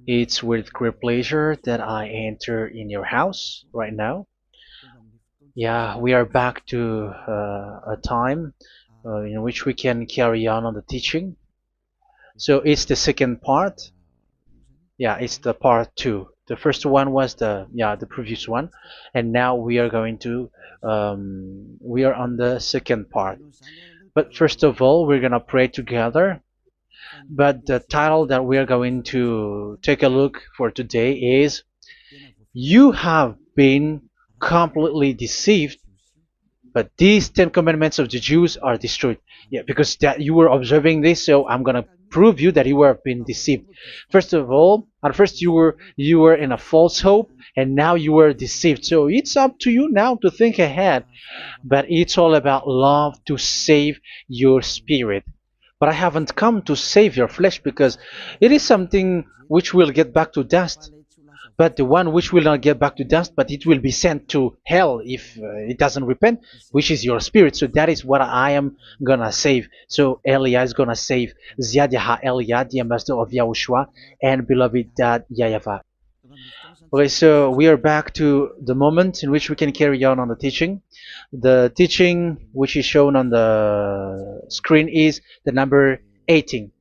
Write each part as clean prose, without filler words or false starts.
It's with great pleasure that I enter in your house right now. Yeah, we are back to a time in which we can carry on the teaching. So it's the second part. Yeah, it's the part two. The first one was the previous one, and now we are going to we are on the second part. But first of all, we're gonna pray together. But the title that we are going to take a look for today is "You have been completely deceived, but these Ten Commandments of the Jews are destroyed." Yeah, because that you were observing this, so I'm gonna prove you that you were been deceived. First of all, at first you were in a false hope, and now you were deceived. So it's up to you now to think ahead. But it's all about love to save your spirit. But I haven't come to save your flesh because it is something which will get back to dust. But the one which will not get back to dust, but it will be sent to hell if it doesn't repent, which is your spirit. So that is what I am gonna save. So Elia is gonna save Ziadiha Elia, the ambassador of Yahushua, and beloved dad YAHVAH. Okay, so we are back to the moment in which we can carry on the teaching. The teaching which is shown on the screen is the number 18.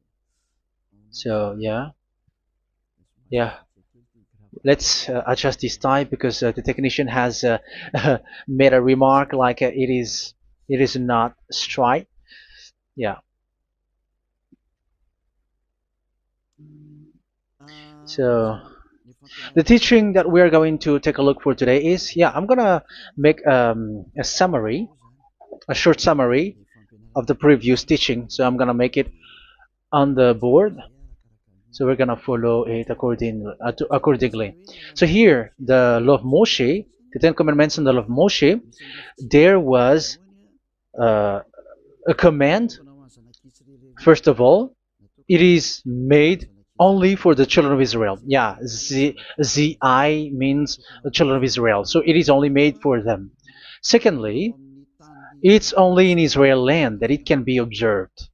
So yeah, let's adjust this time because the technician has made a remark like it is not straight. Yeah. So the teaching that we are going to take a look for today is, I'm gonna make a summary, a short summary of the previous teaching. So I'm gonna make it on the board. So we're gonna follow it accordingly. So here, the law of Moshe, the Ten Commandments and the law of Moshe, there was uh, a command. First of all, it is made only for the children of Israel. Yeah, Z means the children of Israel. So it is only made for them. Secondly, it's only in Israel land that it can be observed.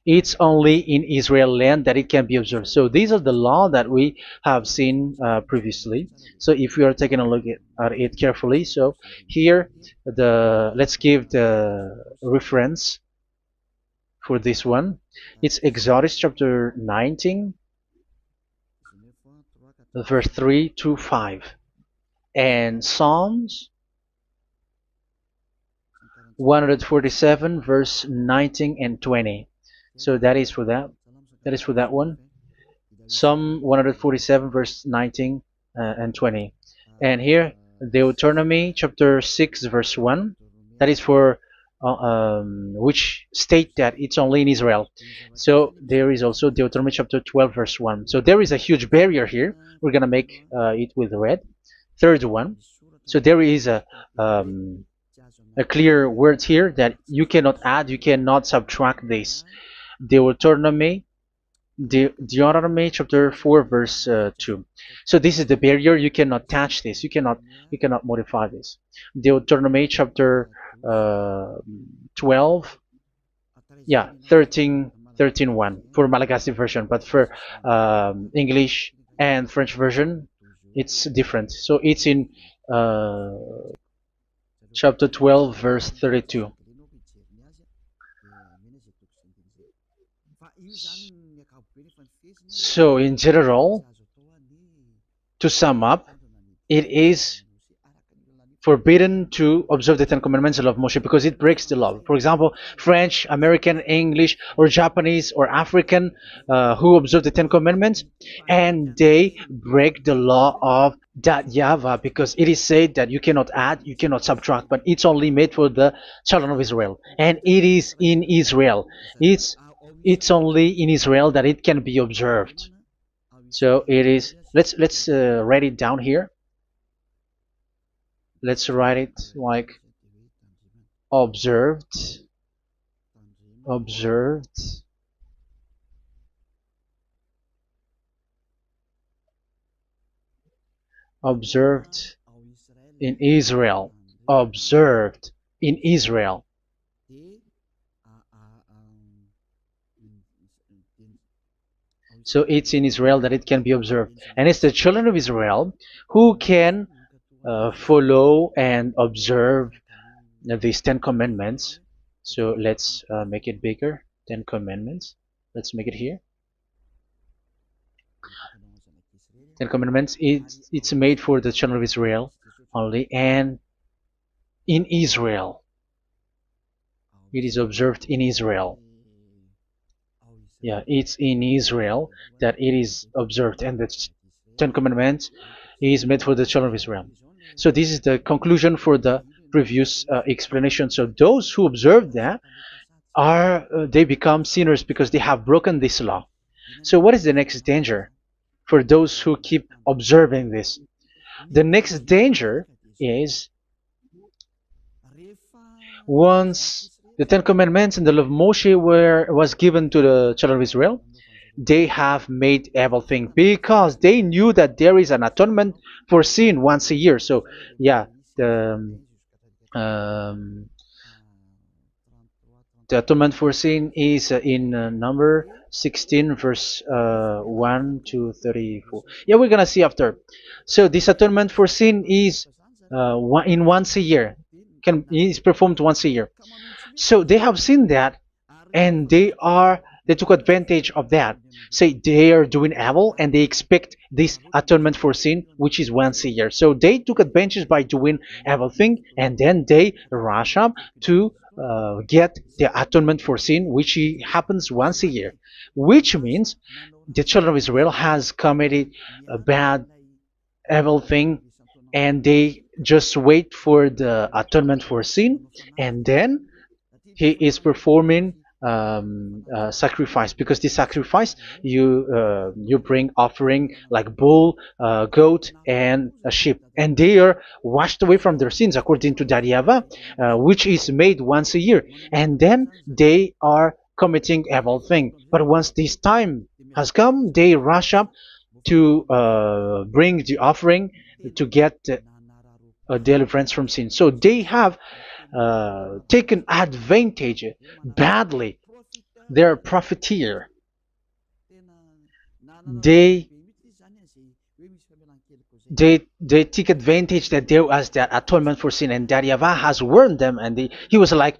It's only in Israel land that it can be observed. So these are the law that we have seen previously. So if we are taking a look at it carefully, so here let's give the reference for this one. It's Exodus chapter 19, verse 3 to 5, and Psalms 147, verse 19 and 20. So that is for that. That is for that one. Psalm 147, verse 19 and 20. And here, Deuteronomy chapter 6, verse 1. That is for which state that it's only in Israel. So there is also Deuteronomy chapter 12, verse 1. So there is a huge barrier here. We're going to make it with red. Third one. So there is a clear word here that you cannot add, you cannot subtract this. Deuteronomy chapter 4, verse 2. So this is the barrier. You cannot touch this. You cannot modify this. Deuteronomy chapter 12, 13 1 for Malagasy version, but for English and French version, it's different. So it's in chapter 12, verse 32. So in general, to sum up, it is forbidden to observe the Ten Commandments of Moshe because it breaks the law. For example, French, American, English, or Japanese or African who observe the Ten Commandments and they break the law of that YAHVAH because it is said that you cannot add, you cannot subtract, but it's only made for the children of Israel, and it is in Israel. It's only in Israel that it can be observed. So it is. Let's write it down here. Let's write it like observed, observed, observed in Israel, observed in Israel. So it's in Israel that it can be observed. And it's the children of Israel who can follow and observe these 10 commandments. So let's make it bigger. 10 commandments. Let's make it here. 10 commandments. It's made for the children of Israel only, and in Israel. It is observed in Israel. Yeah, it's in Israel that it is observed, and the 10 commandments is made for the children of Israel. So this is the conclusion for the previous explanation. So those who observe that are they become sinners because they have broken this law. So what is the next danger for those who keep observing this? The next danger is once the Ten Commandments and the law of Moshe was given to the children of Israel, they have made everything because they knew that there is an atonement for sin once a year. So yeah, um, the atonement for sin is in number 16 verse 1 to 34. Yeah, we're gonna see after. So this atonement for sin is in once a year, is performed once a year. So they have seen that, and they took advantage of that. Say they are doing evil and they expect this atonement for sin, which is once a year. So they took advantage by doing evil thing, and then they rush up to get the atonement for sin, which happens once a year, which means the children of Israel has committed a bad evil thing, and they just wait for the atonement for sin, and then he is performing sacrifice, because the sacrifice you bring offering like bull, goat, and a sheep, and they are washed away from their sins according to that YAHVAH, which is made once a year, and then they are committing evil thing. But once this time has come, they rush up to bring the offering to get deliverance from sin. So they have taken advantage badly. They're a profiteer. They they take advantage that there was that atonement for sin, and that YAHVAH has warned them, and he was like,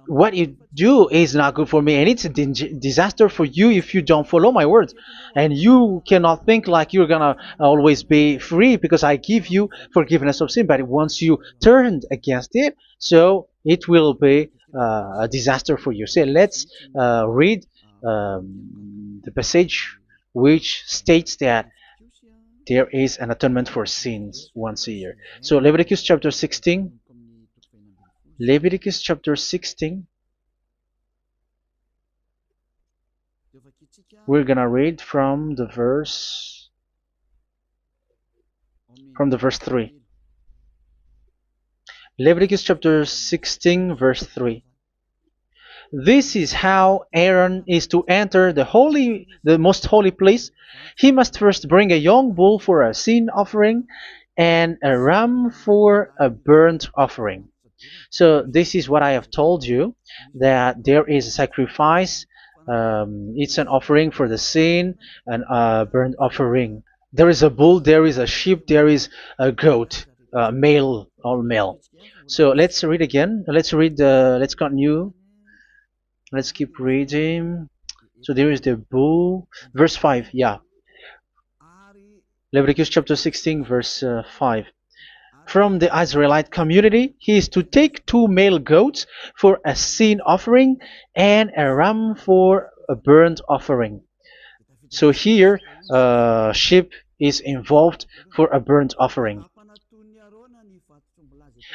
what you do is not good for me, and it's a disaster for you if you don't follow my words, and you cannot think like you're gonna always be free because I give you forgiveness of sin, but once you turned against it, so it will be a disaster for you. So let's read the passage which states that there is an atonement for sins once a year. So Leviticus chapter 16. Leviticus chapter 16. We're gonna read from the verse 3. Leviticus chapter 16 verse 3. This is how Aaron is to enter the most holy place. He must first bring a young bull for a sin offering and a ram for a burnt offering. So this is what I have told you, that there is a sacrifice. It's an offering for the sin, and a burnt offering. There is a bull, there is a sheep, there is a goat, male, all male. So let's read again. Let's continue. Let's keep reading. So there is the bull, verse 5. Yeah, Leviticus chapter 16 verse 5. From the Israelite community, he is to take 2 male goats for a sin offering and a ram for a burnt offering. So here, sheep is involved for a burnt offering.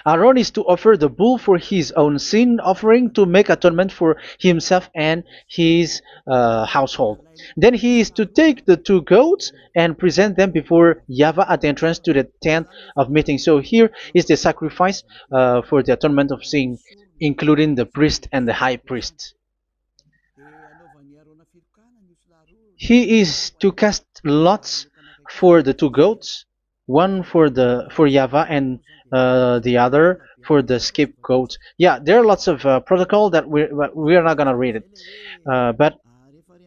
Aaron is to offer the bull for his own sin offering to make atonement for himself and his household. Then he is to take the 2 goats and present them before YAHVAH at the entrance to the tent of meeting. So here is the sacrifice for the atonement of sin, including the priest and the high priest. He is to cast lots for the 2 goats, one for YAHVAH and the other for the scapegoat. Yeah, there are lots of protocol that we are not gonna read it, but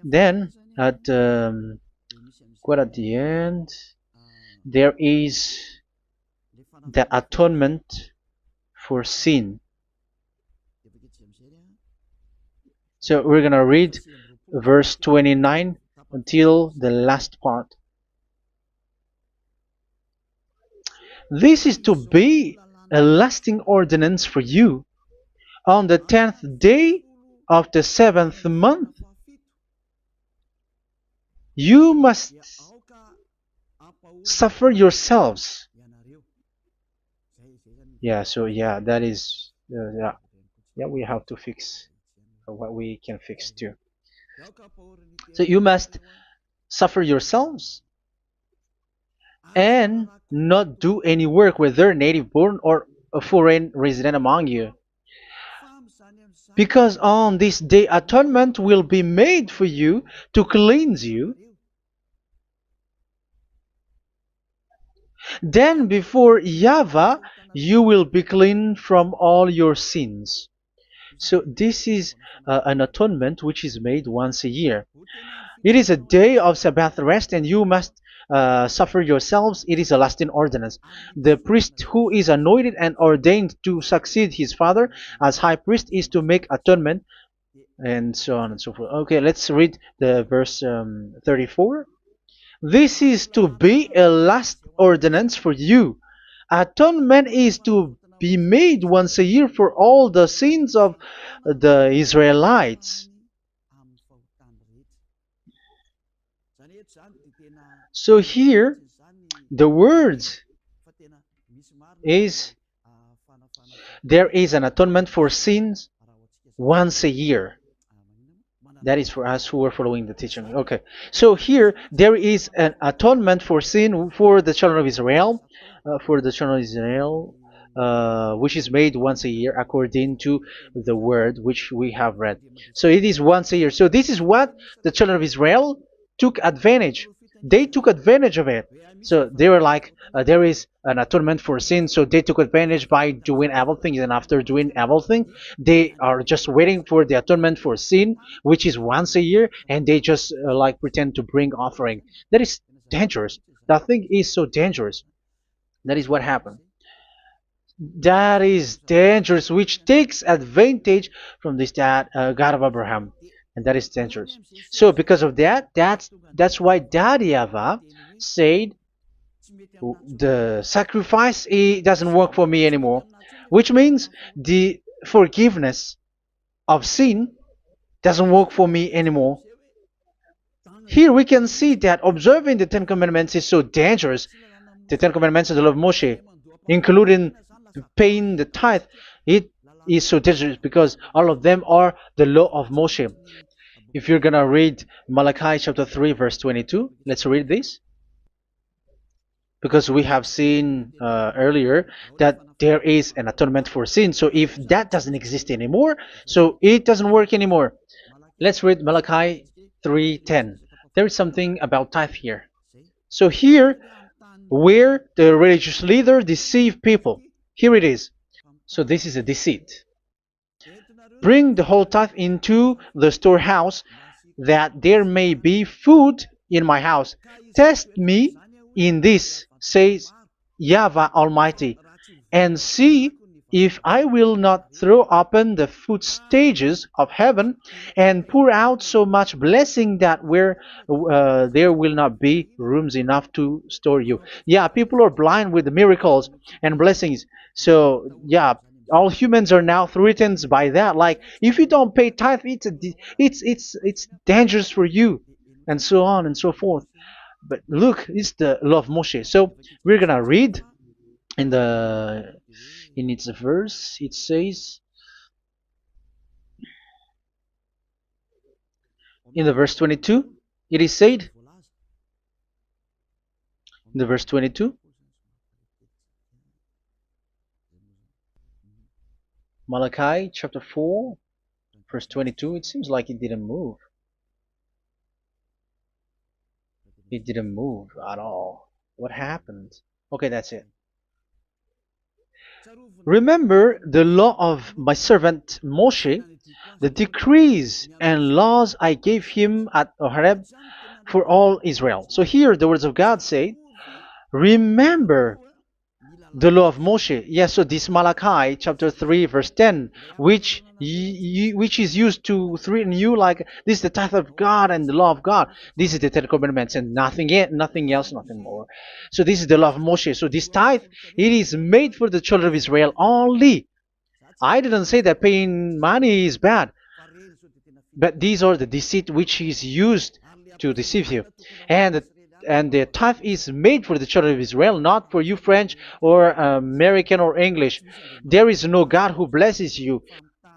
then at quite at the end, there is the atonement for sin. So we're gonna read verse 29 until the last part. This is to be a lasting ordinance for you. On the 10th day of the 7th month, you must suffer yourselves. Yeah, so yeah, that is, yeah, we have to fix what we can fix too. So you must suffer yourselves and not do any work, whether native born or a foreign resident among you. Because on this day atonement will be made for you to cleanse you. Then before YAHVAH you will be clean from all your sins. So this is an atonement which is made once a year. It is a day of Sabbath rest, and you must suffer yourselves. It is a lasting ordinance. The priest who is anointed and ordained to succeed his father as high priest is to make atonement, and so on and so forth. Okay, let's read the verse 34. This is to be a last ordinance for you. Atonement is to be made once a year for all the sins of the Israelites. So here, the words is there is an atonement for sins once a year. That is for us who are following the teaching. Okay, so here there is an atonement for sin for the children of Israel, which is made once a year according to the word which we have read. So it is once a year. So this is what the children of Israel took advantage. They took advantage of it. So they were like, there is an atonement for sin, so they took advantage by doing everything, and after doing everything, they are just waiting for the atonement for sin, which is once a year, and they just like pretend to bring offering. That is dangerous. That thing is so dangerous. That is what happened. That is dangerous, which takes advantage from this God of Abraham, and that is dangerous. So because of that, that's why Daddy YAHVAH said the sacrifice it doesn't work for me anymore, which means the forgiveness of sin doesn't work for me anymore. Here we can see that observing the Ten Commandments is so dangerous. The Ten Commandments of the law of Moshe, including paying the tithe, it is so dangerous because all of them are the law of Moshe. If you're gonna read Malachi chapter 3 verse 22, let's read this. Because we have seen earlier that there is an atonement for sin. So if that doesn't exist anymore, so it doesn't work anymore. Let's read Malachi 3:10. There is something about tithe here. So here, where the religious leader deceive people, here it is. So this is a deceit. Bring the whole tithe into the storehouse, that there may be food in my house. Test me in this, says YAHVAH Almighty, and see if I will not throw open the food stages of heaven and pour out so much blessing that where there will not be rooms enough to store you. Yeah, people are blind with the miracles and blessings. So yeah, all humans are now threatened by that. Like if you don't pay tithe, it's dangerous for you, and so on and so forth. But look, it's the law of Moshe. So we're gonna read in its verse. It says in the verse 22. It is said in the verse 22. Malachi chapter 4 verse 22. It seems like it didn't move. It didn't move at all. What happened? Okay, that's it. Remember the law of my servant Moshe, The decrees and laws I gave him at Horeb for all Israel. So here the words of God say, remember the law of Moshe. Yes, so this Malachi chapter 3 verse 10, which is used to threaten you like this is the tithe of God and the law of God. This is the Ten Commandments and nothing yet, nothing else, nothing more. So this is the law of Moshe. So this tithe, it is made for the children of Israel only. I didn't say that paying money is bad, but these are the deceit which is used to deceive you. And the tithe is made for the children of Israel, not for you French or American or English. There is no God who blesses you.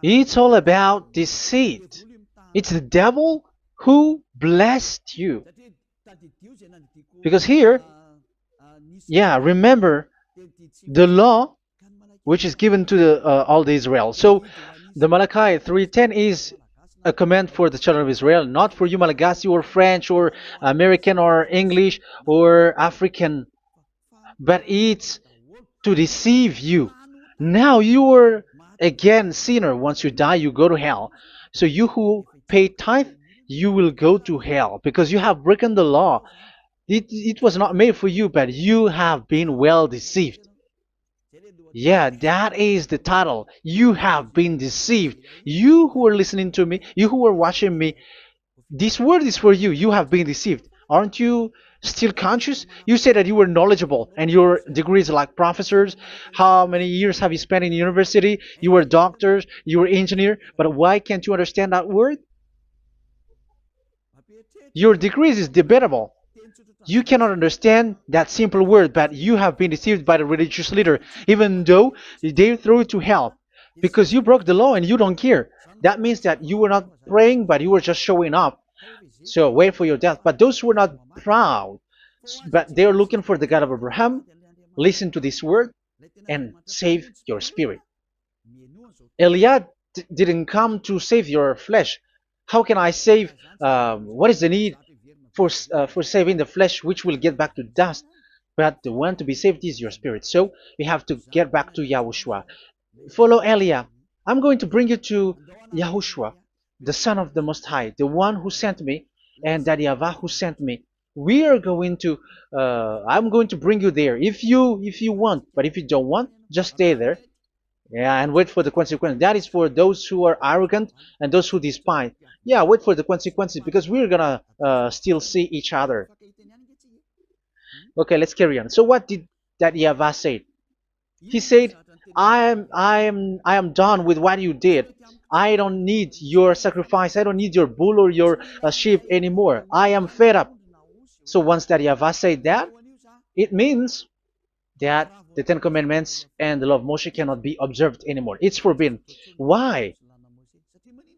It's all about deceit. It's the devil who blessed you. Because here, yeah, remember the law which is given to all the Israel. So the Malachi 3:10 is a command for the children of Israel, not for you Malagasy or French or American or English or African, but it's to deceive you. Now you are again sinner. Once you die, you go to hell. So you who pay tithe, you will go to hell because you have broken the law. It was not made for you, but you have been well deceived. Yeah, that is the title. You have been deceived. You who are listening to me, you who are watching me, this word is for you. You have been deceived. Aren't you still conscious? You said that you were knowledgeable and your degrees like professors. How many years have you spent in university? You were doctors, you were engineer, but why can't you understand that word? Your degrees is debatable. You cannot understand that simple word, but you have been deceived by the religious leader, even though they throw you to hell because you broke the law and you don't care. That means that you were not praying, but you were just showing up. So wait for your death. But those who are not proud, but they are looking for the God of Abraham, listen to this word and save your spirit. Eliad didn't come to save your flesh. How can I save? What is the need for saving the flesh, which will get back to dust? But the one to be saved is your spirit. So we have to get back to YAHOSHUAH. Follow Eliah. I'm going to bring you to YAHOSHUAH, the Son of the Most High, the one who sent me, and that YAHVAH who sent me. We are going to. I'm going to bring you there if you want, but if you don't want, just stay there. Yeah, and wait for the consequences. That is for those who are arrogant and those who despise. Yeah, wait for the consequences because we're gonna still see each other. Okay, let's carry on. So what did that YAHVAH say? He said, I am done with what you did. I don't need your sacrifice. I don't need your bull or your sheep anymore. I am fed up. So once that YAHVAH said that, it means that the Ten Commandments and the law of Moshe cannot be observed anymore. It's forbidden. Why?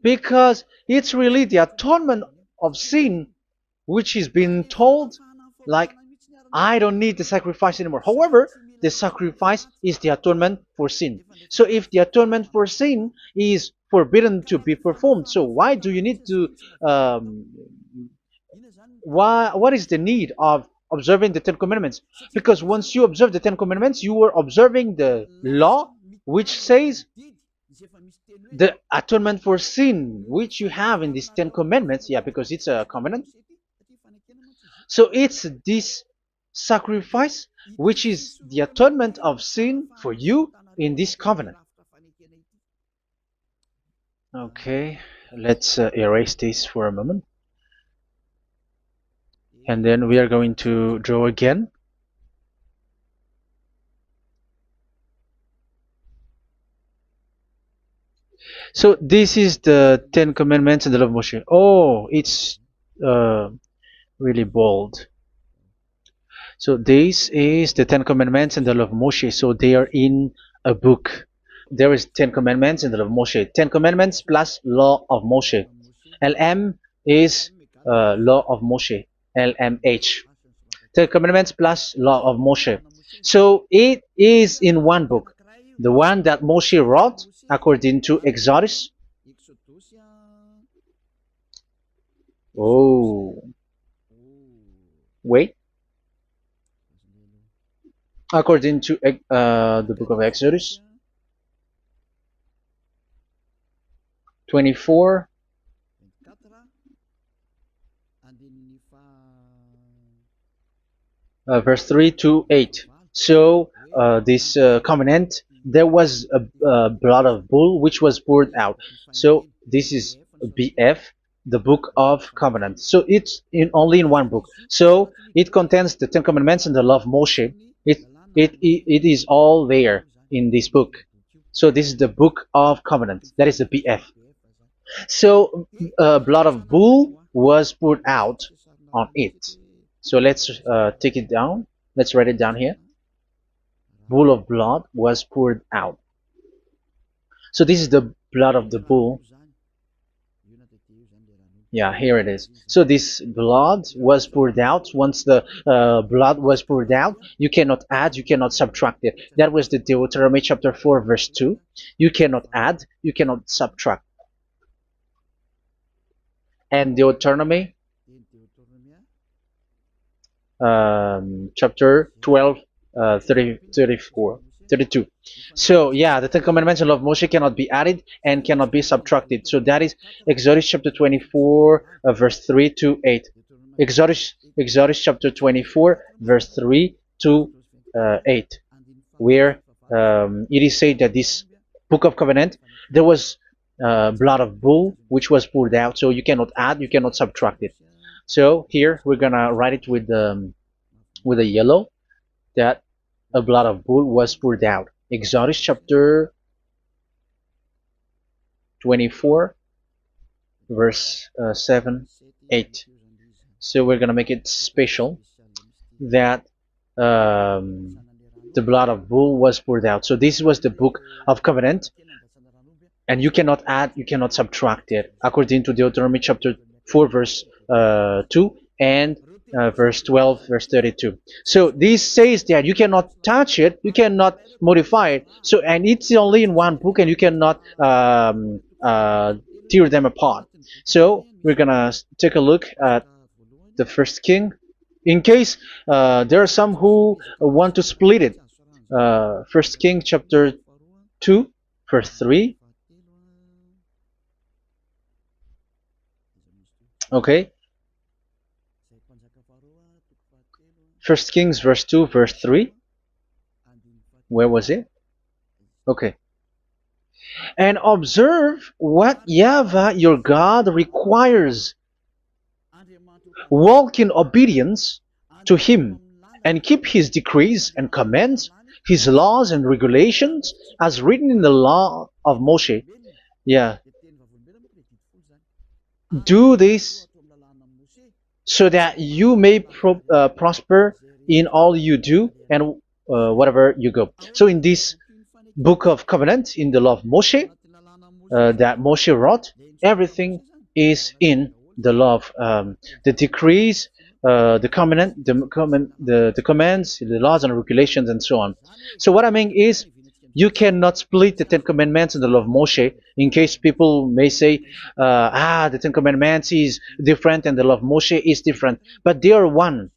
Because it's really the atonement of sin which is being told like I don't need the sacrifice anymore. However, the sacrifice is the atonement for sin. So if the atonement for sin is forbidden to be performed, so why do you need to what is the need of observing the Ten Commandments? Because once you observe the Ten Commandments, you are observing the law which says the atonement for sin which you have in these Ten Commandments. Yeah, because it's a covenant. So it's this sacrifice which is the atonement of sin for you in this covenant. Okay, let's erase this for a moment. And then we are going to draw again. So this is the Ten Commandments and the law of Moshe. Oh, it's really bold. So this is the Ten Commandments and the law of Moshe. So they are in a book. There is Ten Commandments and the law of Moshe. Ten Commandments plus law of Moshe. LM is law of Moshe. LMH. Ten Commandments plus law of Moshe. So it is in one book. The one that Moshe wrote according to Exodus. Oh, wait. According to the book of Exodus. 24, verse 3 to 8. So this covenant, there was a blood of bull which was poured out. So this is BF, the book of covenant. So it's only in one book. So it contains the Ten Commandments and the law of Moshe. It is all there in this book. So this is the book of covenant. That is the BF. So blood of bull was poured out on it. So let's take it down. Let's write it down here. Bull of blood was poured out. So this is the blood of the bull. Yeah, here it is. So this blood was poured out. Once the blood was poured out, you cannot add, you cannot subtract it. That was the Deuteronomy chapter 4, verse 2. You cannot add, you cannot subtract. And Deuteronomy chapter 12, 32. So yeah, the Ten Commandments and law of Moshe cannot be added and cannot be subtracted. So that is Exodus chapter 24, verse 3 to 8. Exodus chapter 24, verse 3 to 8, where it is said that this book of covenant, there was blood of bull which was poured out. So you cannot add, you cannot subtract it. So here we're gonna write it with a yellow, that a blood of bull was poured out. Exodus chapter 24, verse 7, 8. So we're gonna make it special that the blood of bull was poured out. So this was the book of covenant, and you cannot add, you cannot subtract it, according to Deuteronomy chapter 4, verse 2 and verse 12, verse 32. So this says that you cannot touch it, you cannot modify it. So, and it's only in one book, and you cannot tear them apart. So we're gonna take a look at the first king, in case there are some who want to split it. First King chapter 2, verse 3. Okay. First Kings verse 2, verse 3. Where was it? Okay. And observe what YAHVAH your God requires. Walk in obedience to him, and keep his decrees and commands, his laws and regulations, as written in the law of Moshe. Yeah. Do this so that you may prosper in all you do and whatever you go. So in this book of covenant, in the law of Moshe, that Moshe wrote, everything is in the law of the decrees, the covenant, the commands, the laws and regulations, and so on. So what I mean is, you cannot split the Ten Commandments and the law of Moshe, in case people may say, the Ten Commandments is different and the law of Moshe is different, but they are one.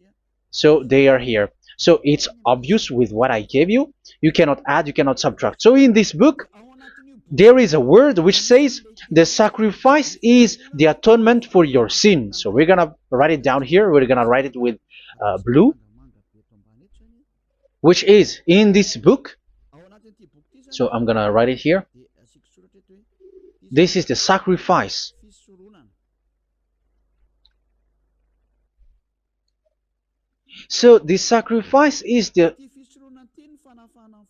So they are here. So it's obvious with what I gave you. You cannot add, you cannot subtract. So in this book, there is a word which says the sacrifice is the atonement for your sin. So we're gonna write it down here. We're gonna write it with blue, which is in this book. So I'm gonna write it here. This is the sacrifice. So the sacrifice is the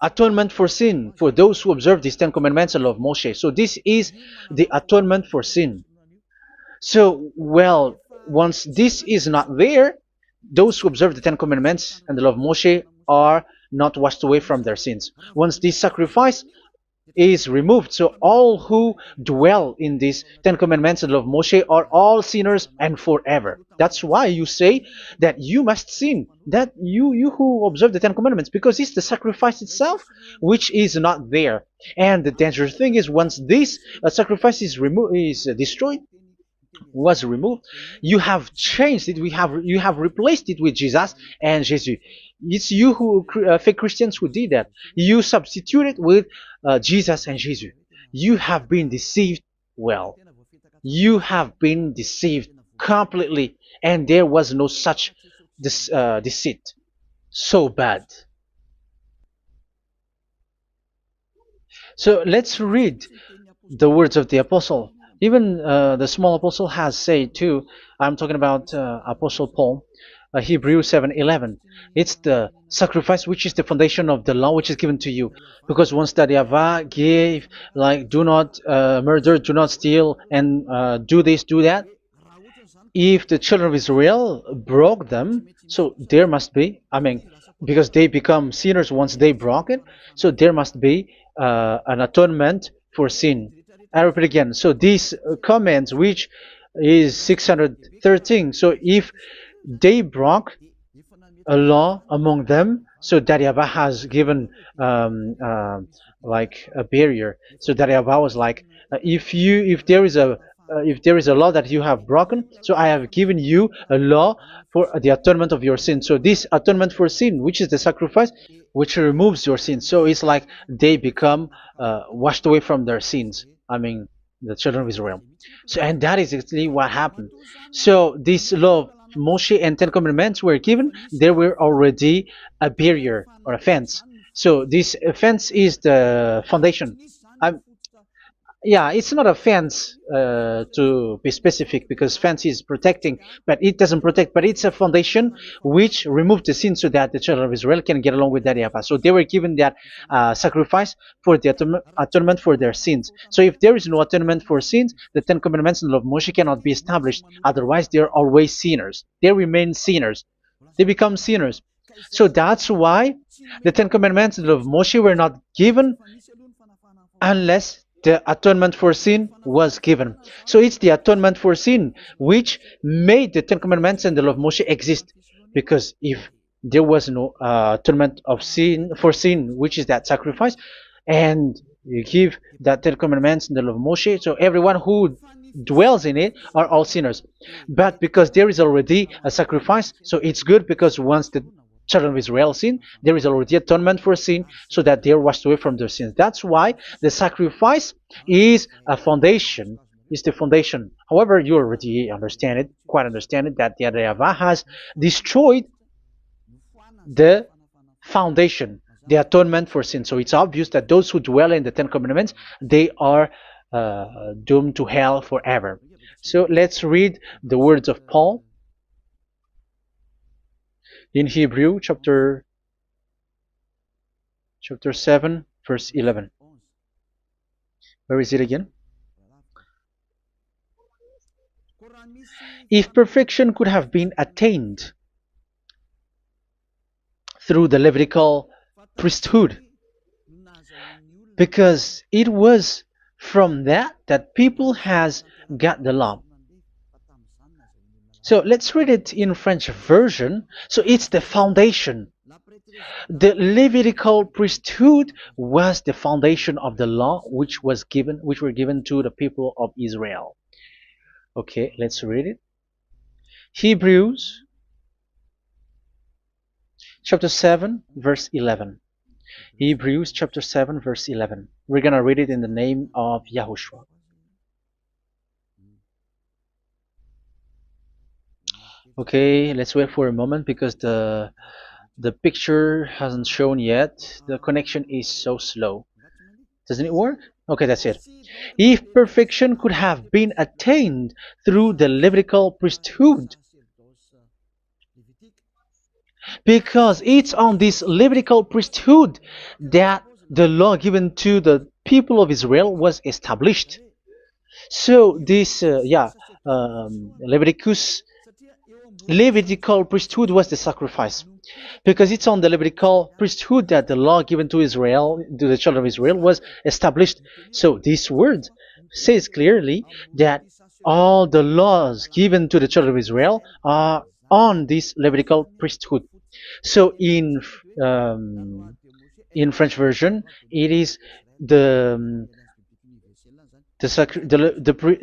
atonement for sin, for those who observe these Ten Commandments and law of Moshe. So this is the atonement for sin. So, well, once this is not there, those who observe the Ten Commandments and the law of Moshe are not washed away from their sins. Once this sacrifice is removed, so all who dwell in these Ten Commandments and law of Moshe are all sinners and forever. That's why you say that you must sin, that you who observe the Ten Commandments, because it's the sacrifice itself which is not there. And the dangerous thing is, once this sacrifice is destroyed, was removed, you have changed it. You have replaced it with Jesus and Jesus. It's you who fake Christians who did that. You substitute it with Jesus and Jesus. You have been deceived well. You have been deceived completely, and there was no such deceit. So bad. So let's read the words of the apostle. Even the small apostle has said too. I'm talking about Apostle Paul, Hebrews 7:11. It's the sacrifice which is the foundation of the law which is given to you. Because once that Yahweh gave, like, do not murder, do not steal, and do this, do that. If the children of Israel broke them, so there must be, I mean, because they become sinners once they broke it, so there must be an atonement for sin. I repeat again. So these comments, which is 613, so if they broke a law among them, so that Yahweh has given like a barrier. So that Yahweh was like, if there is a law that you have broken, so I have given you a law for the atonement of your sin. So this atonement for sin, which is the sacrifice, which removes your sin. So it's like they become washed away from their sins. I mean, the children of Israel. So, and that is exactly what happened. So this law of Moshe and Ten Commandments were given. There were already a barrier or a fence. So this fence is the foundation. I, yeah, it's not a fence to be specific, because fence is protecting, but it doesn't protect. But it's a foundation which removed the sin so that the children of Israel can get along with that Yahweh. So they were given that sacrifice for the atonement for their sins. So if there is no atonement for sins, the Ten Commandments and the law of Moshe cannot be established. Otherwise, they are always sinners. They remain sinners. They become sinners. So that's why the Ten Commandments and the law of Moshe were not given unless the atonement for sin was given. So it's the atonement for sin which made the Ten Commandments and the law of Moshe exist. Because if there was no atonement of sin for sin, which is that sacrifice, and you give that Ten Commandments and the law of Moshe, so everyone who dwells in it are all sinners. But because there is already a sacrifice, so it's good, because once the children of Israel sin, there is already atonement for sin, so that they are washed away from their sins. That's why the sacrifice is a foundation, is the foundation. However, you already understand it, quite understand it, that the YAHVAH has destroyed the foundation, the atonement for sin. So it's obvious that those who dwell in the Ten Commandments, they are doomed to hell forever. So let's read the words of Paul in Hebrew chapter 7 verse 11. Where is it again? If perfection could have been attained through the Levitical priesthood, because it was from that people has got the law. So let's read it in French version. So it's the foundation. The Levitical priesthood was the foundation of the law which were given to the people of Israel. Okay, let's read it. Hebrews chapter 7 verse 11. Hebrews chapter 7 verse 11. We're going to read it in the name of YAHOSHUAH. Okay, let's wait for a moment, because the picture hasn't shown yet. The connection is so slow. Doesn't it work? Okay, that's it. If perfection could have been attained through the Levitical priesthood, because it's on this Levitical priesthood that the law given to the people of Israel was established. So this, Levitical priesthood was the sacrifice, because it's on the Levitical priesthood that the law given to Israel, to the children of Israel, was established. So this word says clearly that all the laws given to the children of Israel are on this Levitical priesthood. So in French version, it is the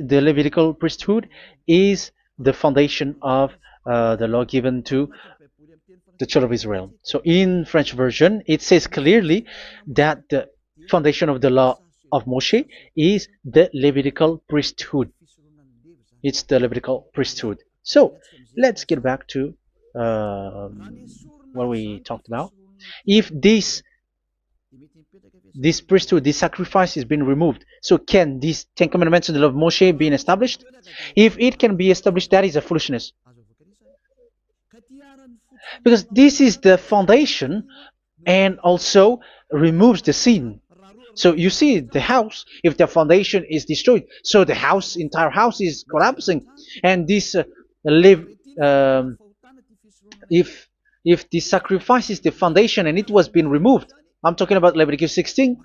Levitical priesthood is the foundation of the law given to the children of Israel. So in French version, it says clearly that the foundation of the law of Moshe is the Levitical priesthood. It's the Levitical priesthood. So let's get back to what we talked about. If this priesthood, this sacrifice is being removed, so can these Ten Commandments and the law of Moshe be established? If it can be established, that is a foolishness. Because this is the foundation and also removes the sin. So you see the house, if the foundation is destroyed, so the house, entire house is collapsing. And this live, um, if the sacrifice is the foundation and it was being removed, I'm talking about Leviticus 16.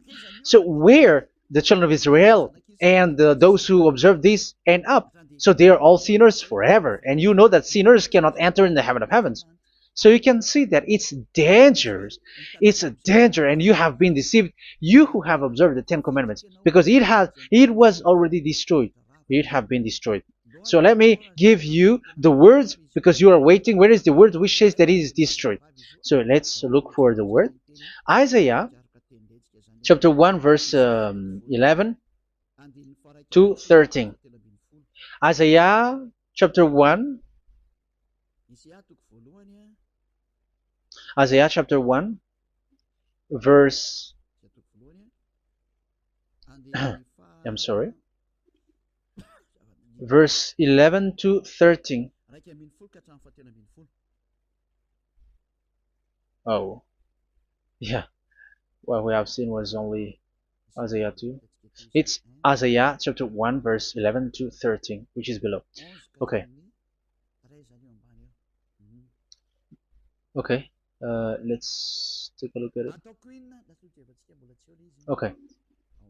So where the children of Israel and those who observe this end up, so they are all sinners forever. And you know that sinners cannot enter in the heaven of heavens. So you can see that it's dangerous. It's a danger, and you have been deceived. You who have observed the Ten Commandments, because it was already destroyed. It have been destroyed. So let me give you the words, because you are waiting. Where is the word which says that it is destroyed? So let's look for the word. Isaiah chapter 1 verse 11 to 13. Isaiah chapter 1. Isaiah chapter 1 verse I'm sorry, verse 11 to 13. Oh, yeah, what we have seen was only Isaiah 2. It's Isaiah chapter 1 verse 11 to 13, which is below. Okay. Okay. Let's take a look at it. Okay.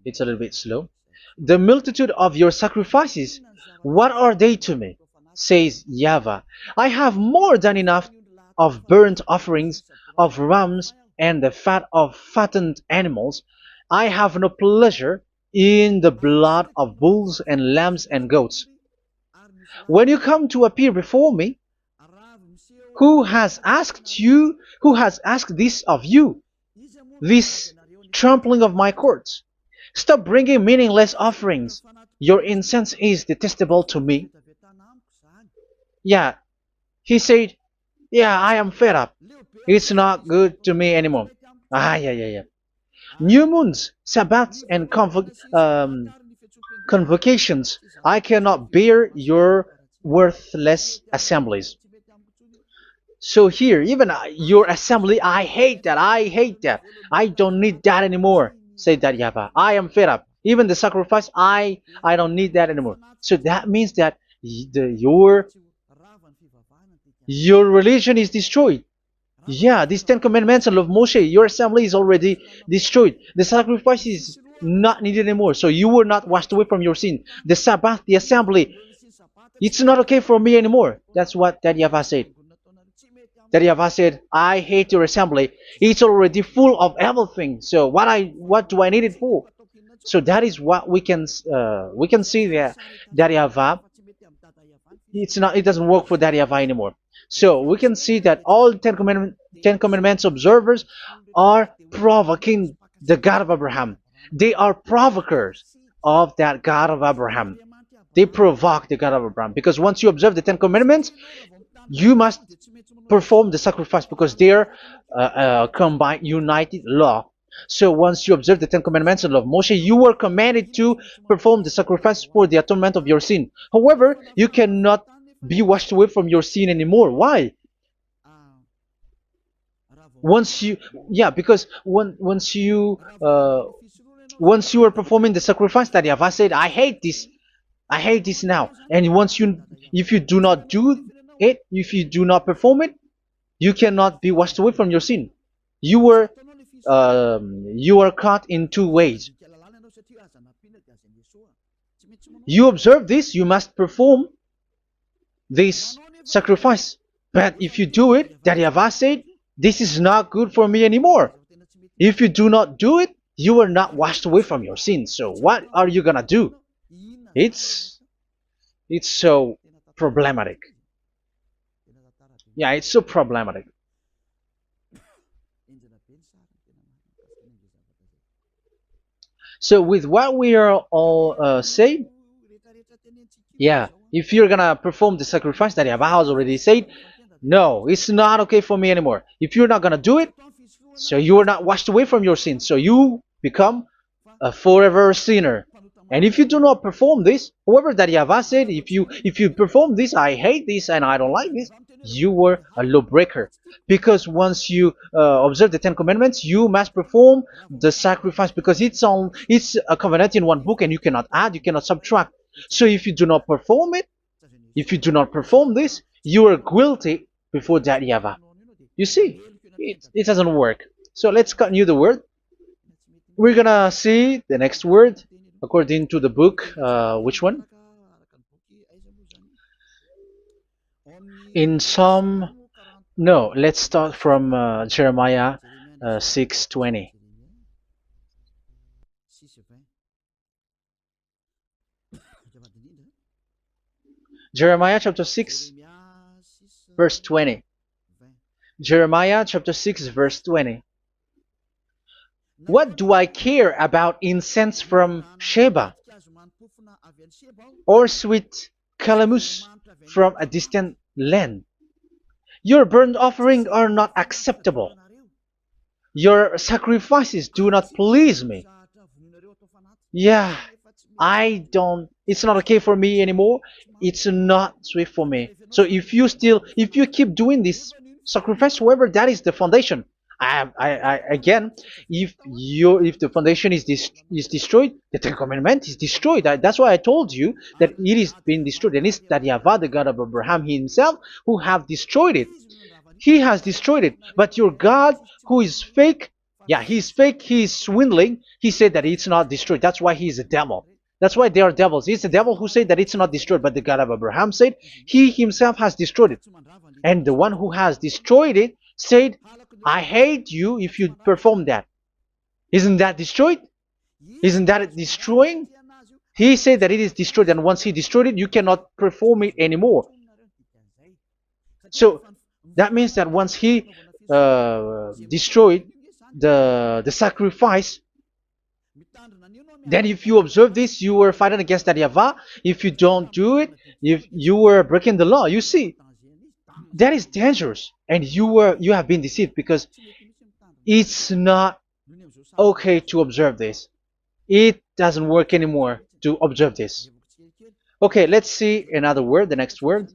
It's a little bit slow. The multitude of your sacrifices, what are they to me? Says YAHVAH. I have more than enough of burnt offerings, of rams, and the fat of fattened animals. I have no pleasure in the blood of bulls and lambs and goats. When you come to appear before me, who has asked this of you, this trampling of my courts? Stop bringing meaningless offerings. Your incense is detestable to me. Yeah, he said, yeah, I am fed up. It's not good to me anymore. Yeah. New moons, Sabbaths, and convocations. I cannot bear your worthless assemblies. So here, even your assembly, I hate that. I hate that. I don't need that anymore. Say that, YAHVAH. I am fed up. Even the sacrifice, I don't need that anymore. So that means that your religion is destroyed. Yeah, these Ten Commandments and of Moshe, your assembly is already destroyed. The sacrifice is not needed anymore. So you were not washed away from your sin. The Sabbath, the assembly, it's not okay for me anymore. That's what that YAHVAH said. That YAHVAH said, I hate your assembly. It's already full of everything. So what do I need it for? So that is what we can see there. That YAHVAH, it doesn't work for that YAHVAH anymore. So we can see that all Ten Commandments observers are provoking the God of Abraham. They are provokers of that God of Abraham. They provoke the God of Abraham, because once you observe the Ten Commandments, you must perform the sacrifice, because they're combined, united law. So once you observe the Ten Commandments and love Moshe, you were commanded to perform the sacrifice for the atonement of your sin. However, you cannot be washed away from your sin anymore. Why? Because once you are performing the sacrifice, that YAHVAH said, I hate this now. And if you do not do it, if you do not perform it, you cannot be washed away from your sin. You are caught in two ways. You observe this, you must perform this sacrifice. But if you do it, that YAHVAH said, this is not good for me anymore. If you do not do it, you are not washed away from your sin. So what are you gonna do? It's so problematic. Yeah, it's so problematic. So with what we are all saying, yeah, if you're gonna perform the sacrifice that Yahweh has already said, no, it's not okay for me anymore. If you're not gonna do it, so you are not washed away from your sins, so you become a forever sinner. And if you do not perform this, whoever that Yahweh said, if you perform this, I hate this and I don't like this, you were a lawbreaker. Because once you observe the Ten Commandments, you must perform the sacrifice, because it's a covenant in one book, and you cannot add, you cannot subtract. So if you do not perform it, if you do not perform this, you are guilty before that Yahweh. You see, it doesn't work. So let's continue the word. We're gonna see the next word according to the book. Which one? In Psalm. No, let's start from Jeremiah 6:20. Jeremiah chapter 6, verse 20. Jeremiah chapter 6, verse 20. What do I care about incense from Sheba, or sweet calamus from a distant land? Your burnt offerings are not acceptable. Your sacrifices do not please me. Yeah, it's not okay for me anymore. It's not sweet for me. So if you keep doing this sacrifice, however, that is the foundation. Again, if the foundation is destroyed, the Ten Commandment is destroyed. That's why I told you that it is being destroyed, and it's that Yahweh, the God of Abraham himself, who have destroyed it. He has destroyed it. But your God, who is fake, yeah, he's fake, he's swindling. He said that it's not destroyed. That's why he's a devil. That's why they are devils. It's the devil who said that it's not destroyed, but the God of Abraham said he himself has destroyed it. And the one who has destroyed it said, I hate you if you perform that. Isn't that destroyed? Isn't that destroying? He said that it is destroyed, and once he destroyed it, you cannot perform it anymore. So that means that once he destroyed the sacrifice, then if you observe this, you were fighting against that Yahweh. If you don't do it, if you were breaking the law, you see, that is dangerous, and you have been deceived, because it's not okay to observe this. It doesn't work anymore to observe this. Okay, let's see another word, the next word.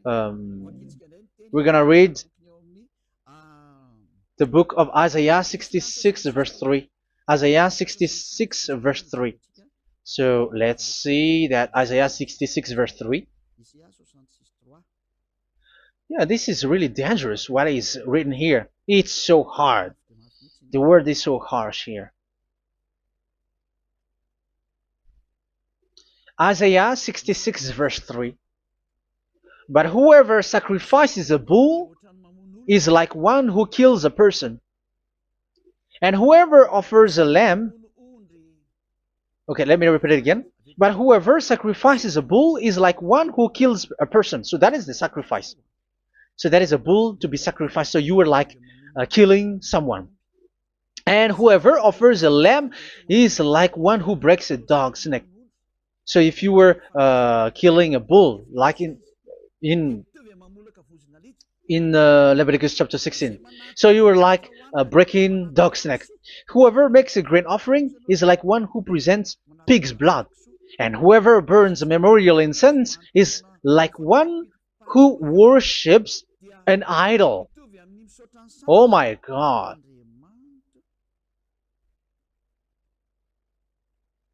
We're gonna read the book of Isaiah 66 verse 3. Isaiah 66 verse 3. So let's see that Isaiah 66 verse 3. Yeah, this is really dangerous what is written here. It's so hard. The word is so harsh here. Isaiah 66 verse 3. But whoever sacrifices a bull is like one who kills a person. And whoever offers a lamb... Okay, let me repeat it again. But whoever sacrifices a bull is like one who kills a person. So that is the sacrifice. So that is a bull to be sacrificed. So you were like killing someone. And whoever offers a lamb is like one who breaks a dog's neck. So if you were killing a bull, like in Leviticus chapter 16, so you were like breaking dog's neck. Whoever makes a grain offering is like one who presents pig's blood, and whoever burns a memorial incense is like one who worships an idol. Oh my God,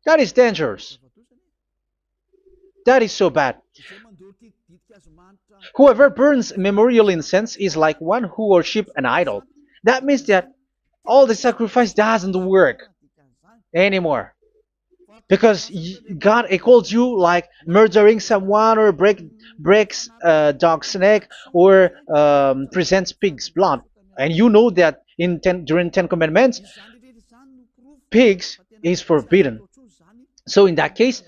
that is dangerous. That is so bad. Whoever burns memorial incense is like one who worships an idol. That means that all the sacrifice doesn't work anymore, because God calls you like murdering someone, or breaks a dog's neck, or presents pig's blood. And you know that during 10 Commandments, pigs is forbidden. So in that case,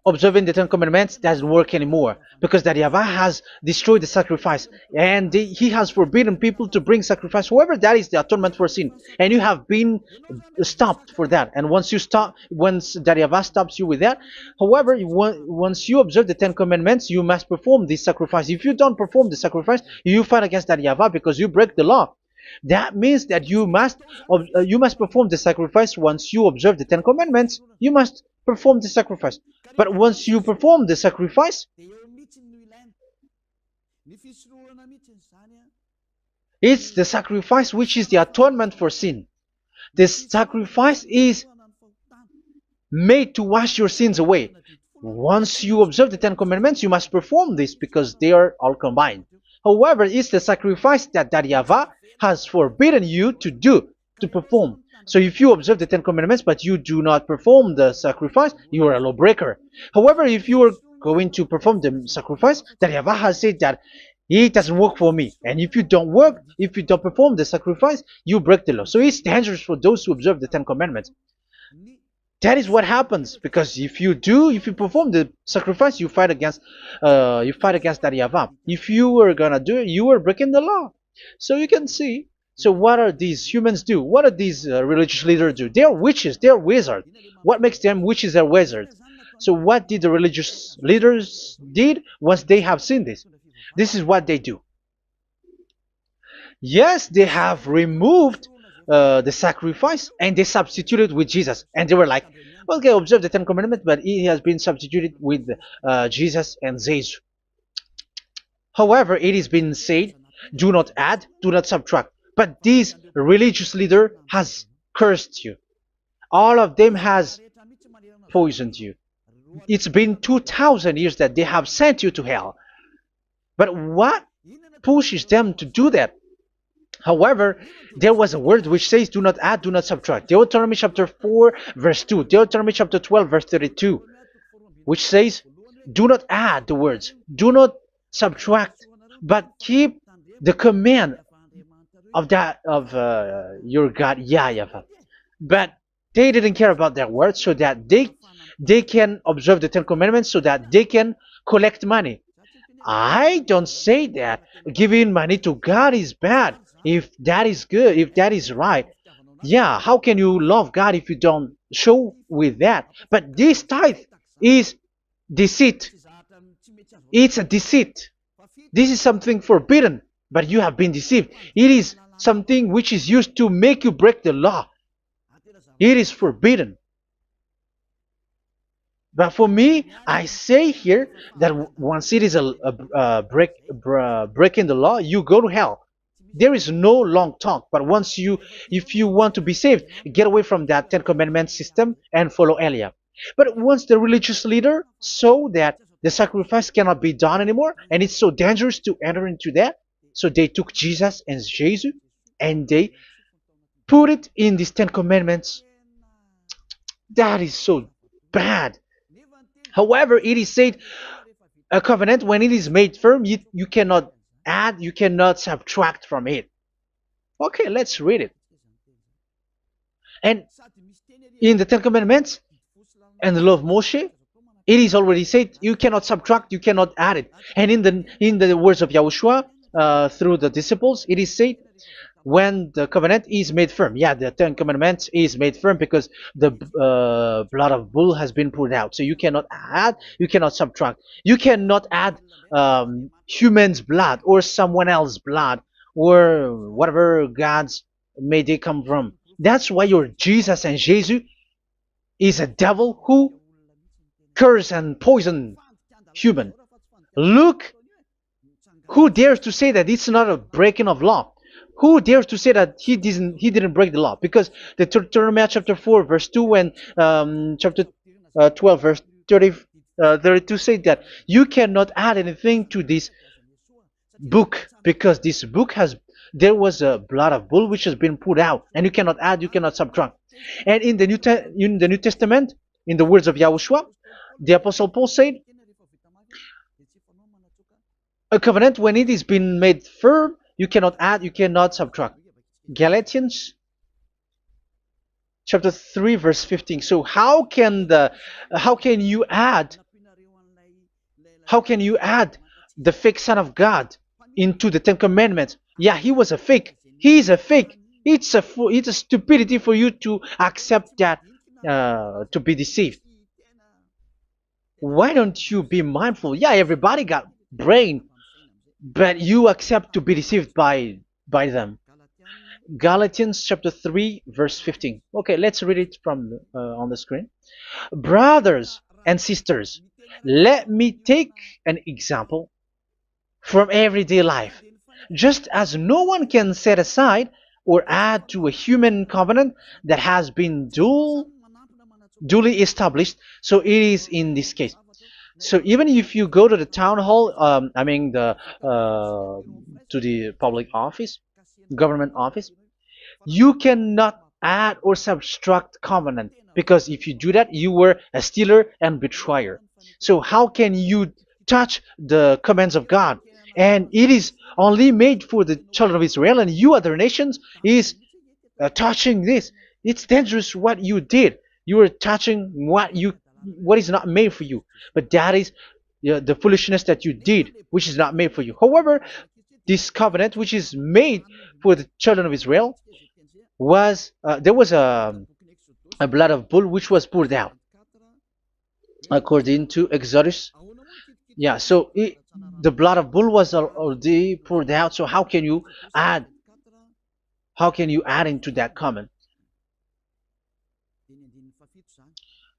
observing the Ten Commandments doesn't work anymore because that Yahweh has destroyed the sacrifice and he has forbidden people to bring sacrifice. However, that is the atonement for sin, and you have been stopped for that. And once that Yahweh stops you with that, however, once you observe the Ten Commandments, you must perform this sacrifice. If you don't perform the sacrifice, you fight against that Yahweh because you break the law. That means that you must perform the sacrifice. Once you observe the Ten Commandments, you must perform the sacrifice. But once you perform the sacrifice, it's the sacrifice which is the atonement for sin. This sacrifice is made to wash your sins away. Once you observe the Ten Commandments, you must perform this because they are all combined. However, it's the sacrifice that Yahweh has forbidden you to do, to perform. So if you observe the Ten Commandments but you do not perform the sacrifice, you are a lawbreaker. However, if you are going to perform the sacrifice, that Yahweh has said that it doesn't work for me. And if you don't perform the sacrifice, you break the law. So it's dangerous for those who observe the Ten Commandments. That is what happens, because if you perform the sacrifice, you fight against that Yahweh. If you are gonna do it, you are breaking the law. So you can see. So what are these humans do? What are these religious leaders do? They are witches. They are wizards. What makes them witches and wizards? So what did the religious leaders did once they have seen this? This is what they do. Yes, they have removed the sacrifice and they substituted with Jesus, and they were like, okay, observe the Ten Commandments, but it has been substituted with Jesus and Jesus. However, it is been said, do not add, do not subtract. But this religious leader has cursed you. All of them has poisoned you. It's been 2,000 years that they have sent you to hell. But what pushes them to do that? However, there was a word which says, do not add, do not subtract. Deuteronomy chapter 4, verse 2. Deuteronomy chapter 12, verse 32. Which says, do not add the words. Do not subtract. But keep the command of your God, Yahwah. But they didn't care about their words, so that they can observe the Ten Commandments, so that they can collect money. I don't say that giving money to God is bad. If that is good, if that is right, yeah, how can you love God if you don't show with that? But this tithe is deceit. It's a deceit. This is something forbidden, but you have been deceived. It is something which is used to make you break the law. It is forbidden. But for me, I say here that once it is breaking the law, you go to hell. There is no long talk. But if you want to be saved, get away from that Ten Commandments system and follow Eliah. But once the religious leader saw that the sacrifice cannot be done anymore, and it's so dangerous to enter into that, so they took Jesus and Jesus and they put it in these Ten Commandments. That is so bad. However, it is said, a covenant, when it is made firm, you cannot add, you cannot subtract from it. Okay, let's read it. And in the Ten Commandments and the law of Moshe, it is already said, you cannot subtract, you cannot add it. And in the words of YAHOSHUAH, through the disciples, it is said, when the covenant is made firm. Yeah, the Ten Commandments is made firm because the blood of bull has been poured out. So you cannot add, you cannot subtract. You cannot add human's blood or someone else's blood or whatever gods may they come from. That's why your Jesus and Jesus is a devil who curse and poison human. Look, who dares to say that it's not a breaking of law? Who dares to say that he didn't break the law? Because the Deuteronomy chapter 4 verse 2 and chapter 12 verse 32 say that you cannot add anything to this book, because this book there was a blood of bull which has been put out, and you cannot add, you cannot subtract. And in the New Testament, in the words of YAHOSHUAH, the Apostle Paul said, a covenant, when it is been made firm, you cannot add, you cannot subtract. Galatians chapter 3 verse 15. So how can you add How can you add the fake Son of God into the Ten Commandments? Yeah, he was a fake. He is a fake. It's a stupidity for you to accept that, to be deceived. Why don't you be mindful? Yeah, everybody got brain, but you accept to be deceived by them. Galatians chapter 3 verse 15. Okay, let's read it from on the screen. Brothers and sisters, let me take an example from everyday life. Just as no one can set aside or add to a human covenant that has been duly established, so it is in this case. So even if you go to the town hall, I mean to the public office, government office, you cannot add or subtract covenant, because if you do that, you were a stealer and betrayer. So how can you touch the commands of God? And it is only made for the children of Israel, and you other nations is touching this. It's dangerous what you did. You are touching what is not made for you. But that is, yeah, the foolishness that you did, which is not made for you. However, this covenant, which is made for the children of Israel, was there was a blood of bull which was poured out according to Exodus. Yeah, so the blood of bull was already poured out. So add how can you add into that comment?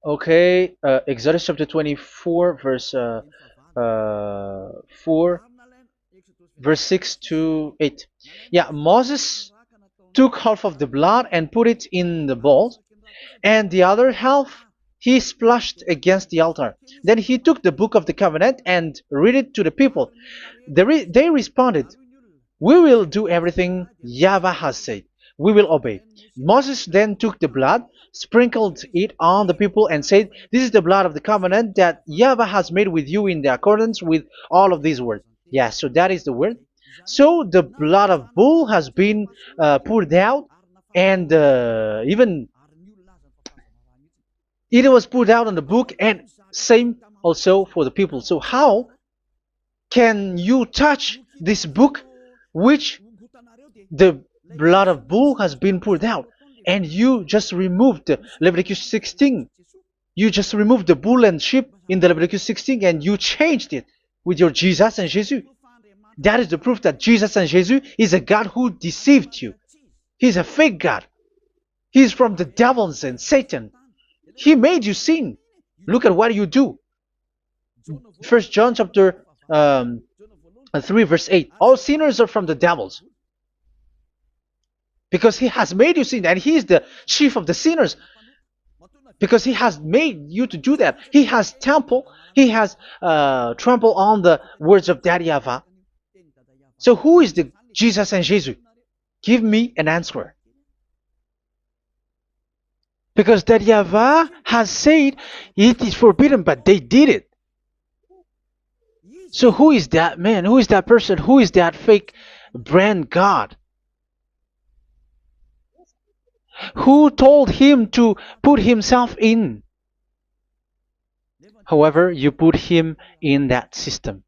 Okay, Exodus chapter 24 verse 4, verse 6 to 8. Yeah, Moses took half of the blood and put it in the bowl, and the other half he splashed against the altar. Then he took the book of the covenant and read it to the people. They responded, "We will do everything YAHVAH has said. We will obey." Moses then took the blood, sprinkled it on the people, and said, "This is the blood of the covenant that YAHVAH has made with you in the accordance with all of these words." Yeah, so that is the word. So the blood of bull has been poured out, and even it was poured out on the book, and same also for the people. So how can you touch this book which the blood of bull has been poured out, and you just removed Leviticus 16? You just removed the bull and sheep in the Leviticus 16, and you changed it with your Jesus and Jesus. That is the proof that Jesus and Jesus is a God who deceived you. He's a fake God. He's from the devils and Satan. He made you sin. Look at what you do. First John chapter 3 verse 8. All sinners are from the devils, because he has made you sin, and he is the chief of the sinners, because he has made you to do that. He has trampled on the words of Daddy Yahvah. So who is the Jesus and Jesus? Give me an answer. Because Daddy Yahvah has said it is forbidden, but they did it. So who is that man? Who is that person? Who is that fake brand God? Who told him to put himself in? However, you put him in that system.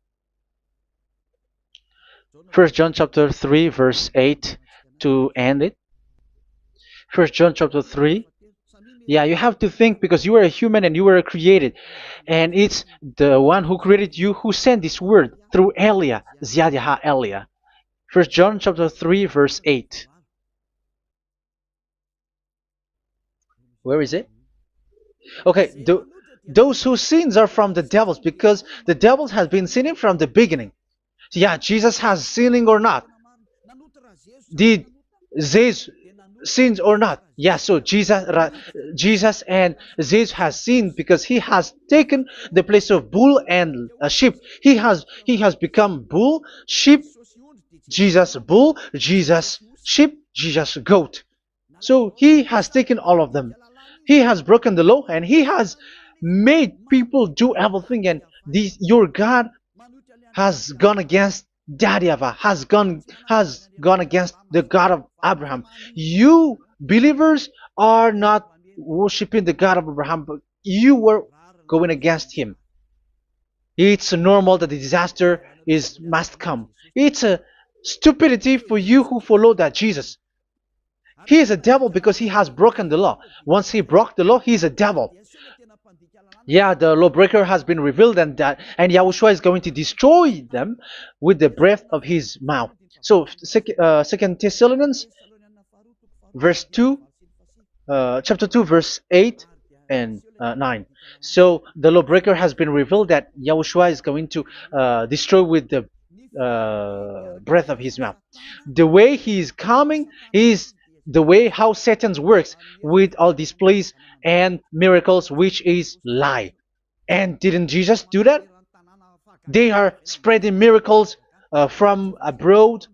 First John chapter 3 verse 8 to end it. First John chapter 3. Yeah, you have to think, because you are a human and you were created. And it's the one who created you who sent this word through Elia, Ziadaha Elia. First John chapter 3 verse 8. Where is it? Okay, those whose sins are from the devils, because the devils has been sinning from the beginning. Yeah, Jesus has sinning or not? Did Zeus sins or not? Yeah, so Jesus and Zeus has sinned, because he has taken the place of bull and a sheep. He has become bull, sheep, Jesus bull, Jesus sheep, Jesus goat. So he has taken all of them. He has broken the law, and he has made people do everything. And your God has gone against Daddy Yahvah, has gone against the God of Abraham. You believers are not worshiping the God of Abraham, but you were going against him. It's normal that the disaster is must come. It's a stupidity for you who follow that Jesus. He is a devil because he has broken the law. Once he broke the law, he is a devil. Yeah, the lawbreaker has been revealed, and Yahushua is going to destroy them with the breath of his mouth. So, Second Thessalonians, verse 2, chapter 2, verse 8 and 9. So the lawbreaker has been revealed that Yahushua is going to destroy with the breath of his mouth. The way he is coming is the way how Satan works with all displays and miracles, which is lie. And didn't Jesus do that? They are spreading miracles from abroad.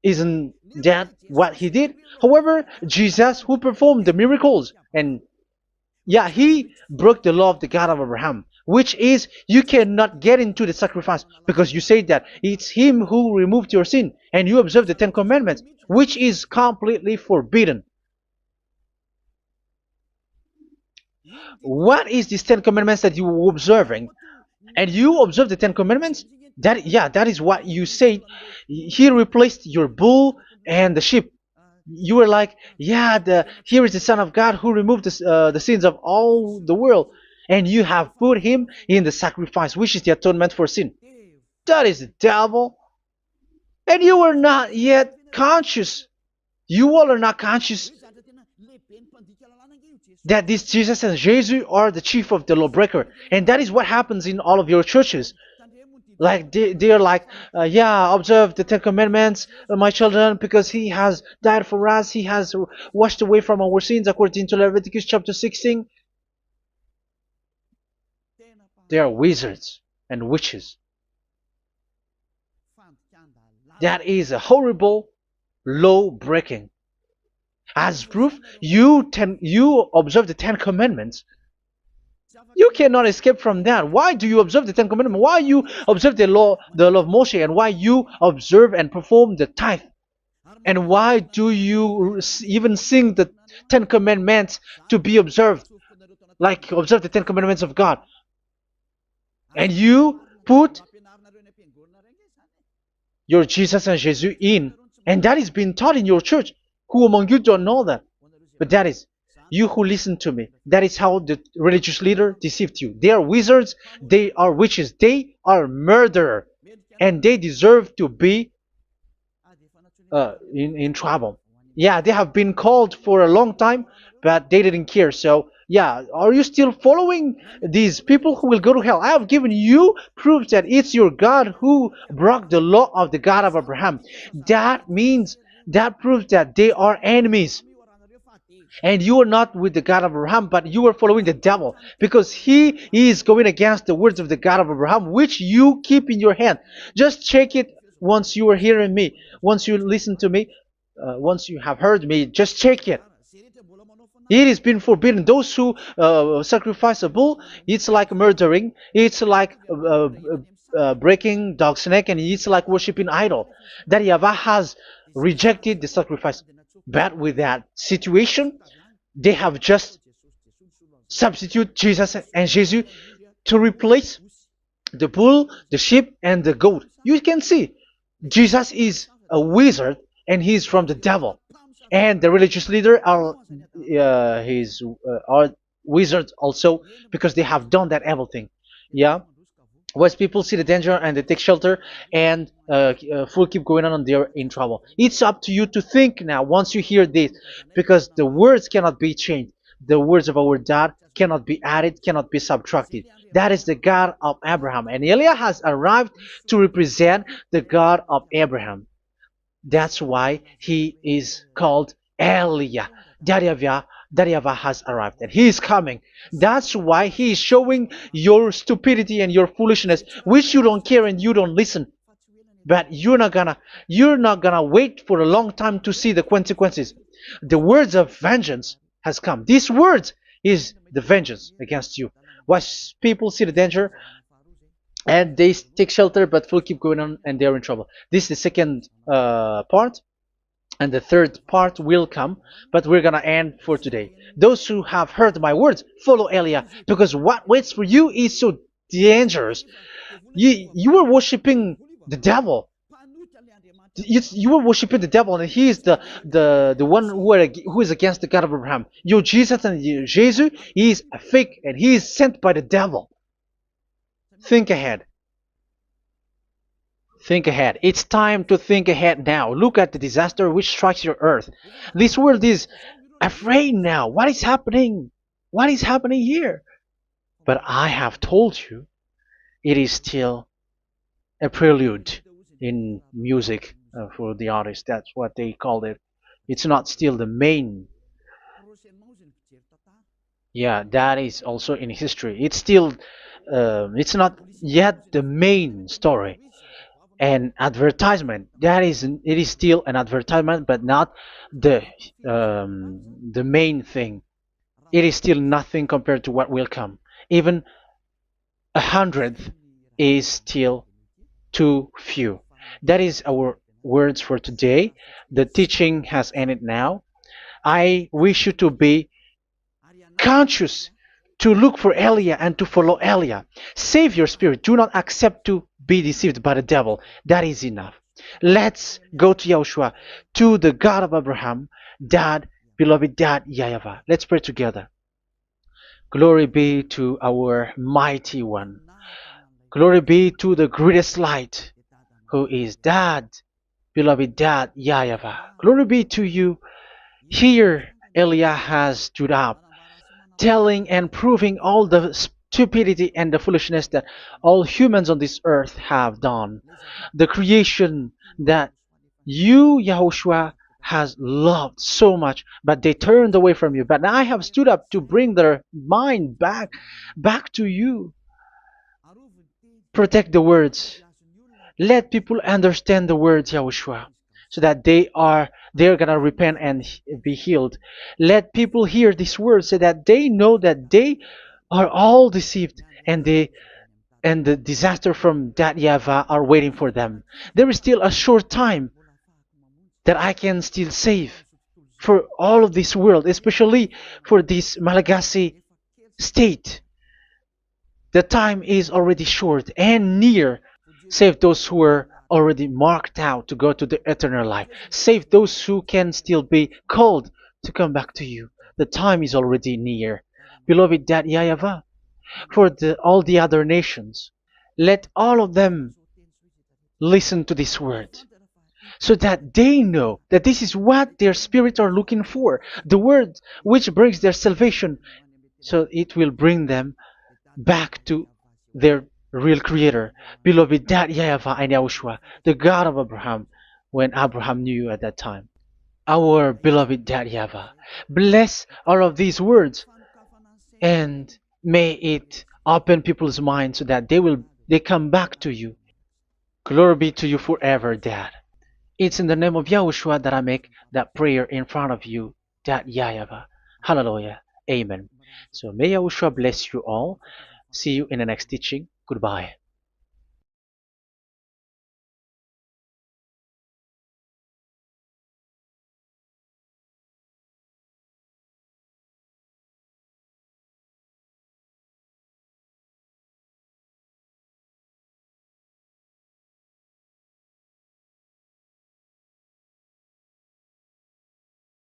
Isn't that what he did? However, Jesus, who performed the miracles, and yeah, he broke the law of the God of Abraham, which is you cannot get into the sacrifice because you say that it's him who removed your sin, and you observe the Ten Commandments, which is completely forbidden. What is these Ten Commandments that you were observing? And you observe the Ten Commandments? That, yeah, that is what you said. He replaced your bull and the sheep. You were like, yeah, here is the Son of God who removed the sins of all the world, and you have put him in the sacrifice, which is the atonement for sin. That is the devil. And you are not yet conscious. You all are not conscious that this Jesus and Jesus are the chief of the lawbreaker. And that is what happens in all of your churches. Like they are like, yeah, observe the Ten Commandments, my children, because he has died for us. He has washed away from our sins according to Leviticus chapter 16. They are wizards and witches. That is a horrible law breaking. As proof, you observe the Ten Commandments. You cannot escape from that. Why do you observe the Ten Commandments? Why you observe the law of Moshe, and why you observe and perform the tithe? And why do you even sing the Ten Commandments to be observed? Like observe the Ten Commandments of God. And you put your Jesus and Jesus in. And that is being taught in your church. Who among you don't know that? But that is you who listen to me. That is how the religious leader deceived you. They are wizards. They are witches. They are murderers. And they deserve to be in trouble. Yeah, they have been called for a long time, but they didn't care. So, yeah, are you still following these people who will go to hell? I have given you proof that it's your God who broke the law of the God of Abraham. That proves that they are enemies. And you are not with the God of Abraham, but you are following the devil, because he is going against the words of the God of Abraham, which you keep in your hand. Just check it once you are hearing me. Once you listen to me, once you have heard me, just check it. It has been forbidden. Those who sacrifice a bull, it's like murdering. It's like breaking dog's neck, and it's like worshiping idol. That YAHVAH has rejected the sacrifice. But with that situation, they have just substitute Jesus and Jesus to replace the bull, the sheep, and the goat. You can see Jesus is a wizard, and he's from the devil. And the religious leader are wizards also, because they have done that evil thing. Yeah. Once people see the danger and they take shelter, and full keep going on, and they're in trouble. It's up to you to think now once you hear this, because the words cannot be changed. The words of our God cannot be added, cannot be subtracted. That is the God of Abraham, and Eliah has arrived to represent the God of Abraham. That's why he is called Eliah. YAHVAH has arrived, and he is coming. That's why he is showing your stupidity and your foolishness, which you don't care and you don't listen. But you're not gonna wait for a long time to see the consequences. The words of vengeance has come. These words is the vengeance against you. Watch people see the danger and they take shelter, but will keep going on, and they're in trouble. This is the second part. And the third part will come, but we're gonna end for today. Those who have heard my words, follow Eliah, because what waits for you is so dangerous. You were worshiping the devil. You were worshiping the devil, and he is the one who is against the God of Abraham. You Jesus and you, Jesus, he is a fake, and he is sent by the devil. Think ahead. Think ahead. It's time to think ahead now. Look at the disaster which strikes your earth. This world is afraid now. What is happening? What is happening here? But I have told you, it is still a prelude in music for the artist. That's what they called it. It's not still the main. Yeah, that is also in history. It's still, it's not yet the main story. And advertisement, that is, it is still an advertisement, but not the the main thing. It is still nothing compared to what will come. Even a hundredth is still too few. That is our words for today. The teaching has ended now. I wish you to be conscious, to look for Elia and to follow Elia. Save your spirit. Do not accept to be deceived by the devil. That is enough. Let's go to Yahushua, to the God of Abraham, Dad, beloved Dad, YAHVAH. Let's pray together. Glory be to our mighty one. Glory be to the greatest light, who is Dad, beloved Dad, YAHVAH. Glory be to you. Here, Elia has stood up, telling and proving all the stupidity and the foolishness that all humans on this earth have done. The creation that you, Yahushua, has loved so much, but they turned away from you. But I have stood up to bring their mind back to you. Protect the words. Let people understand the words, Yahushua, so that they're gonna repent and be healed. Let people hear these words so that they know that they are all deceived, and the disaster from that YAHVAH are waiting for them. There is still a short time that I can still save for all of this world, especially for this Malagasy state. The time is already short and near. Save those who are already marked out to go to the eternal life. Save those who can still be called to come back to you. The time is already near. Beloved Dad YAHVAH, for all the other nations, let all of them listen to this word, so that they know that this is what their spirits are looking for, the word which brings their salvation, so it will bring them back to their real creator, beloved Dad YAHVAH and Yahushua, the God of Abraham, when Abraham knew you at that time. Our beloved Dad YAHVAH, bless all of these words, and may it open people's minds so that they come back to you. Glory be to you forever, Dad. It's in the name of Yahushua that I make that prayer in front of you, Dad YAHVAH. Hallelujah. Amen. So may Yahushua bless you all. See you in the next teaching. Goodbye.